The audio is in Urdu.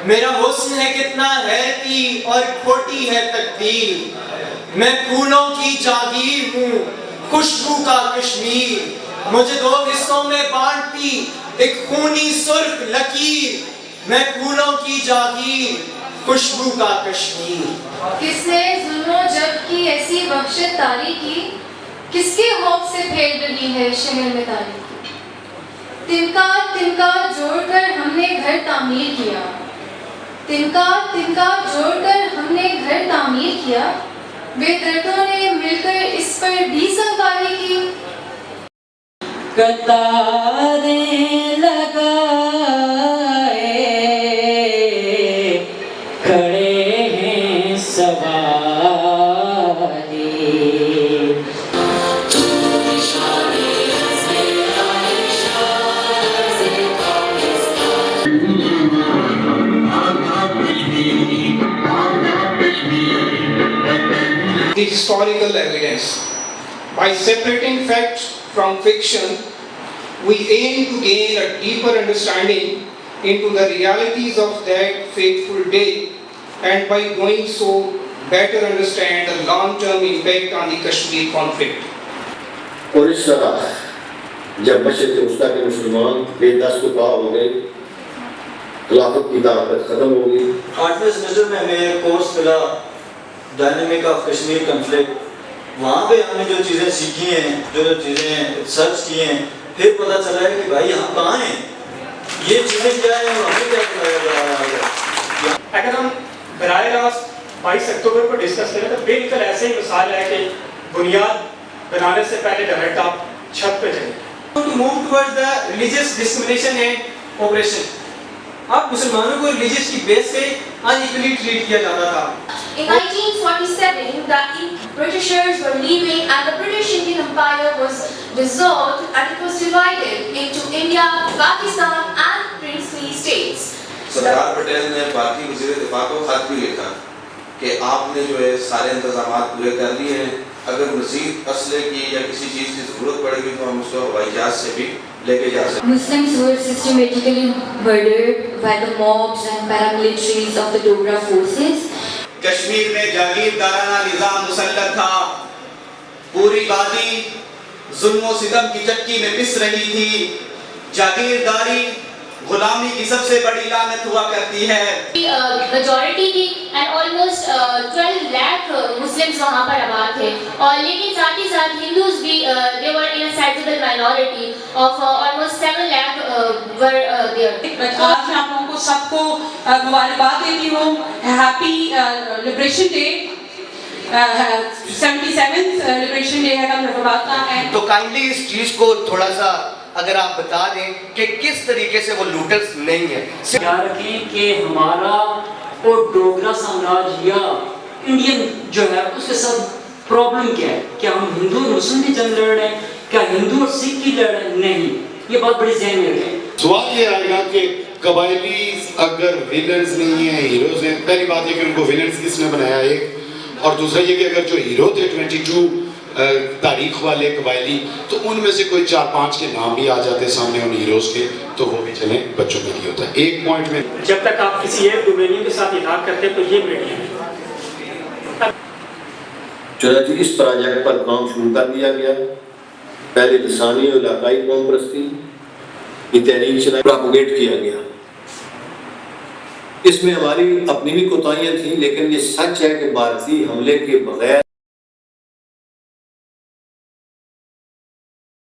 میرا حسن ہے کتنا حیرتی اور کھوٹی ہے تقدیر، میں پھولوں کی جاگیر ہوں خوشبو کا کشمیر، مجھے دو حصوں میں بانٹتی ایک خونی سرخ لکیر، میں پھولوں کی جاگیر خوشبو کا کشمیر۔ کس نے ظلم و جب کی ایسی وحشت طاری کی، کس کے خوف سے پھیل رہی ہے شہر میں تاریکی، تنکار تنکار جوڑ کر ہم نے گھر تعمیر کیا، تنکار تنکار جوڑ کر ہم نے گھر تعمیر کیا، بے دردوں نے مل کر اس پر بھی سنگاری کی۔ قطاریں لگائے کھڑے ہیں سواری، the historical evidence. By separating facts from fiction, we aim to gain a deeper understanding into the realities of that fateful day, and by doing so, better understand the long-term impact on the Kashmir conflict. اور اس طرح جب مشرق وسطیٰ کے مسلمان بے دست و پا ہو گئے، خلافت کی طاقت ختم ہو گئی۔ 8ویں سیمسٹر میں ہمیں کورس ملا ڈائنامک آف کشمیر کنفلکٹ، وہاں پہ ہم نے جو چیزیں سیکھی ہیں، جو چیزیں سرچ کی ہیں، پھر پتہ چلا ہے کہ بھائی ہم کہاں ہیں، یہ چیزیں کیا ہیں اور ہمیں کیا بتایا جا رہا ہے۔ اگر ہم براہ راست 22 اکتوبر کو ڈسکس کریں تو بالکل ایسے ہی مثال ہے کہ بنیاد بنانے سے پہلے ڈائریکٹ آپ چھت پہ جائیں۔ To move towards the religious discrimination and oppression. اب مسلمانوں کو ریلیجیس کی بیس سے unequally ٹریٹ کیا جاتا تھا۔ In 1947, the Britishers were leaving and the British Indian Empire was dissolved and it was divided into India, Pakistan and princely states. Sardar Patel نے بھارتی وزیر دفاع کو خط بھی لکھا کہ آپ نے جو ہے سارے انتظامات پورے کر لیے ہیں، اگر مزید اسلحے کی یا کسی چیز کی ضرورت پڑے گی تو ہم اس کو ہوائی جہاز سے بھی لے کے جا سکتے ہیں۔ Muslims were systematically murdered by the mobs and paramilitaries of the Dogra forces. Kashmir میں جاگیردارانہ نظام مسلط تھا، پوری وادی ظلم و ستم کی چکی میں پس رہی تھی، جاگیرداری غلامی کی سب سے بڑی لعنت ہوا کرتی ہے۔ میجورٹی تھی اینڈ آلموسٹ 12 لاکھ مسلمس وہاں پر آباد تھے، اور لیکن ساتھ ہی ساتھ ہندوز بھی they were in a sizable minority of almost 7 lakh were there. آج میں آپ لوگوں کو سب کو مبارکباد دیتی ہوں، happy liberation day, 77th liberation day ہے ہم رفاقات کا ہے۔ تو کائنڈلی اس چیز کو تھوڑا سا اگر آپ بتا دیں کہ کس طریقے سے وہ لوٹرز نہیں ہیں۔ یاد رکھیں کہ ہمارا اور ڈوگرا سامراج یا انڈین جو ہے اس کے ساتھ پرابلم کیا ہے؟ کیا ہم ہندو اور مسلم کی جنگ لڑ رہے ہیں؟ کیا ہندو اور سکھ کی لڑ رہے ہیں؟ نہیں، یہ بہت بڑی ذہن میں رکھیں۔ سوال یہ آئے گا کہ قبائلی اگر ویلنز نہیں ہیں ہیروز ہیں، پہلی بات ہے کہ ان کو ویلنز کس نے بنایا ایک، اور دوسرا یہ کہ اگر جو ہیرو تھے 22 تاریخ والے قبائلی تو ان میں سے کوئی 4-5 کے نام بھی آ جاتے سامنے ان ہیروز کے تو وہ بھی چلیں بچوں کے لیے ہوتا ہے۔ ایک پوائنٹ میں جب تک آپ کسی ایک ڈومینیم کے ساتھ اتحاد کرتے ہیں تو یہ میڈیا ہے۔ چنانچہ اس پروجیکٹ پر کام شروع کر دیا گیا۔ پہلے لسانی اور علاقائی قوم پرستی کی تحریک چلائی، پراپوگیٹ کیا گیا۔ اس میں ہماری اپنی بھی کوتاہیاں تھیں، لیکن یہ سچ ہے کہ بھارتی حملے کے بغیر